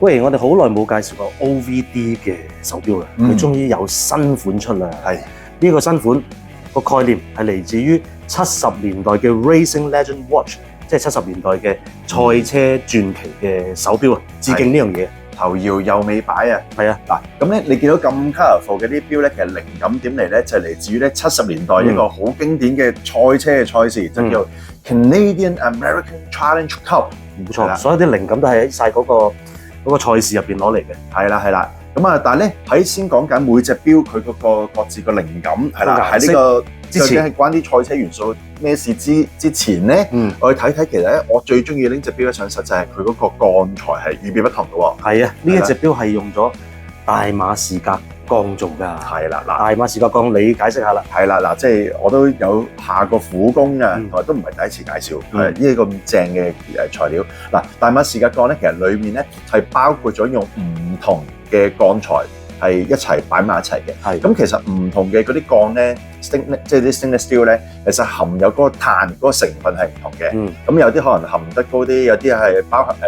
喂，我哋好耐冇介紹過 OVD 嘅手錶啦，佢終於有新款出啦。係呢個新款個概念係嚟自於70年代嘅 Racing Legend Watch， 即係70年代嘅賽車傳奇嘅手錶啊，致敬呢樣嘢。頭搖又尾擺啊！係啊，嗱咁咧，你見到咁 colourful 嘅啲錶咧，其實靈感點嚟咧，就係嚟自於咧70年代一個好經典嘅賽車嘅賽事，就叫 Canadian American Challenge Cup。冇錯，所有啲靈感都係喺晒嗰個賽事入邊攞嚟嘅。係啦，係啦。咁啊，但係咧喺先講緊每隻錶佢嗰個各自個靈感係啦，喺呢個之前係關啲賽車元素咩事之前咧，我哋睇睇其實咧，我最中意拎隻錶上實就係佢嗰個鋼材係與別不同嘅喎。係啊，呢一隻錶係用咗大馬士革鋼做㗎。係啦，嗱，大馬士革鋼你解釋下啦。係啦，嗱，即係我都有下過苦功㗎，同埋都唔係第一次介紹呢個咁正嘅材料。嗱，大馬士革鋼咧，其實裡面咧係包括咗用唔同嘅鋼材係一齊擺埋一齊嘅。係咁，其實唔同嘅嗰啲鋼咧，即係啲 stainless steel 咧，其實含有嗰個碳嗰個成分係唔同嘅。咁有啲可能含得高啲，有啲係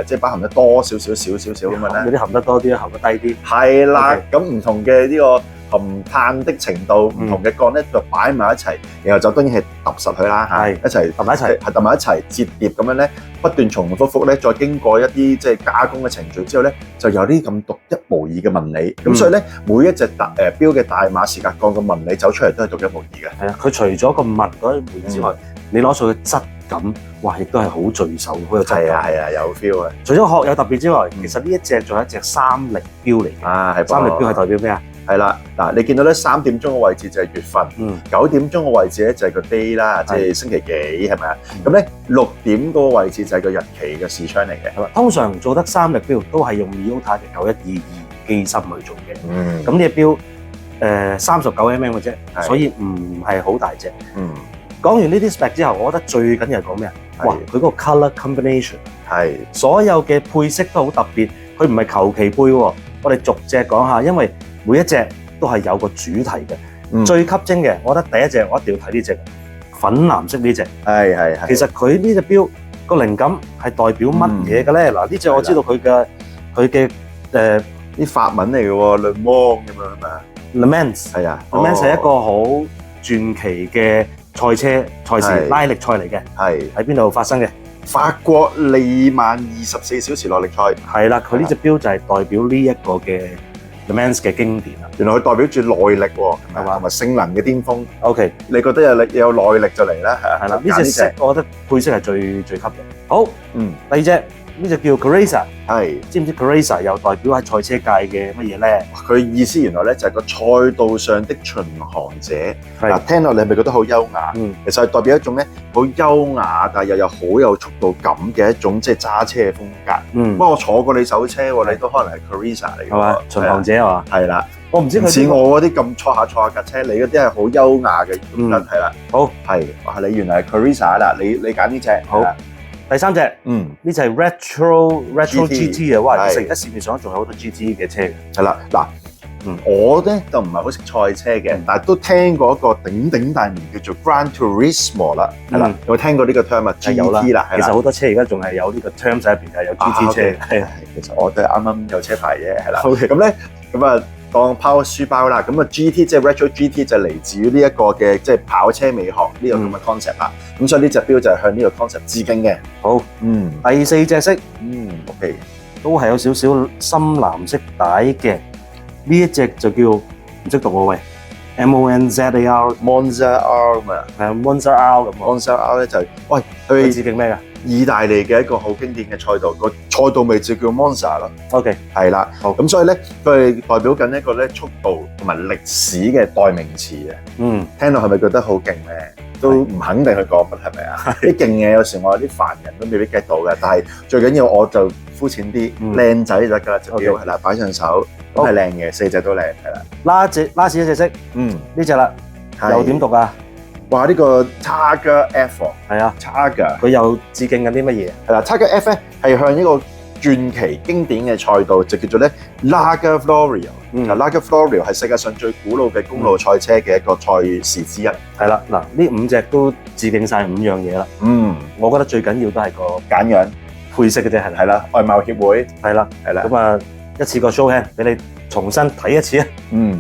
即係包含得多少少咁樣咧。有啲含得多啲，含得低啲。係啦，咁唔同嘅呢個含碳的程度，唔同嘅鋼咧就擺埋一齊，然後就當然係揼實佢啦嚇，一齊揼埋一齊，係揼埋一齊摺疊咁樣咧，不斷重複咧，再經過一啲即係加工嘅程序之後咧，就有啲咁獨一無二嘅紋理。咁所以咧，每一隻錶嘅大馬士革鋼嘅紋理走出嚟都係獨一無二嘅。係啊，佢除咗個紋嗰一面之外，你攞出嘅質感，哇，亦都係好聚手，好有質感。係啊，有 feel 啊！除咗殼有特別之外，其實呢一隻仲有一隻三力錶嚟嘅。啊，係三力錶係代表咩啊？係啦，嗱，你見到咧3點鐘嘅位置就係月份，9點鐘嘅位置咧就係個 day 啦，即係星期幾係咪啊？咁咧6點嗰個位置就係個日期嘅視窗嚟嘅。係嘛，通常做得三力錶都係用 Miyota 嘅9122機芯去做嘅。咁呢隻錶39mm 嘅啫，所以唔係好大隻。講完呢啲 spec 之後，我覺得最緊要係講咩啊？哇！佢嗰個 colour combination 係所有嘅配色都好特別，佢唔係求其配喎。我哋逐隻講下，因為每一隻都係有個主題嘅。最吸睛嘅，我覺得第一隻我一定要睇呢隻粉藍色呢隻。係。其實佢呢隻錶個靈感係代表乜嘢嘅咧？嗱，呢隻我知道佢嘅啲法文嚟嘅喎，Le Mans咁樣係咪啊？Le Mans 係啊，Le Mans係一個好傳奇嘅賽事拉力賽嚟嘅。係喺邊度發生嘅？法國利曼24小時耐力賽。係啦，佢呢隻錶就係代表呢一個嘅Le Mans嘅經典啦。原來佢代表住耐力喎，係嘛？同埋性能嘅巔峰。OK， 你覺得有耐力就嚟啦，係啦。呢隻色我覺得配色係最吸引。好，第二隻呢隻叫 Carrera， 係知唔知 Carrera 又代表喺賽車界嘅乜嘢咧？佢意思原來咧就係個賽道上的巡航者。嗱，聽落你係咪覺得好優雅？其實係代表一種咧好優雅，但係又有好有速度感嘅一種即係揸車嘅風格。不過我坐過你手車喎，你都可能係 Carrera 嚟嘅，係嘛？巡航者係嘛？係啦，我唔知佢似我嗰啲咁坐下架車，你嗰啲係好優雅嘅風格，係啦。好，係，哇！你原來係 Carrera啦，你揀呢隻好。第三隻，呢就係 Retro GT 啊！哇，其實而家市面上仲有好多 GT 嘅車嘅。係啦，嗱，我咧就唔係好識賽車嘅，但係都聽過一個鼎鼎大名叫做 Gran Turismo 啦。係啦，有冇聽過呢個 term 啊？GT 啦，其實好多車而家仲係有呢個 term 喺入邊嘅，有 GT 車。係，其實我都係啱啱有車牌啫，係啦。咁咧，咁啊。當拋書包啦，咁啊 GT 即係 Retro GT 就嚟自於呢一個嘅即係跑車美學呢個咁嘅 concept 啦。咁所以呢隻錶就係向呢個 concept 致敬嘅。好，第四隻色，OK， 都係有少少深藍色帶嘅。呢一隻就叫唔識讀喎喂 ，MONZAR Monza R 咁啊，係 Monza R 咁。Monza R 咧就係喂佢致敬咩㗎？意大利嘅一個好經典嘅賽道，個賽道名就叫 Monza 咯。OK， 係啦，好。咁所以咧，佢係代表緊一個咧速度同埋歷史嘅代名詞啊。聽到係咪覺得好勁咧？都唔肯定佢講乜係咪啊？啲勁嘢有時我有啲凡人都未必 get 到嘅，但係最緊要我就膚淺啲，靚仔就得㗎啦，隻錶係啦，擺上手都係靚嘅，4隻都靚係啦。拉屎一隻色，呢隻啦，又點讀啊？哇！呢個 Targa F 係啊 ，Targa 佢又致敬緊啲乜嘢？係啦 ，Targa F 咧係向一個傳奇經典嘅賽道，就叫做咧 Larga Florio。Larga Florio 係世界上最古老嘅公路賽車嘅一個賽事之一。係啦，嗱呢5隻都致敬晒5樣嘢啦。我覺得最緊要都係個簡樣。配色嘅啫，係咪？係啦，外貿協會係啦，係啦。咁啊，一次過 show hand 俾你重新睇一次啊！嗯。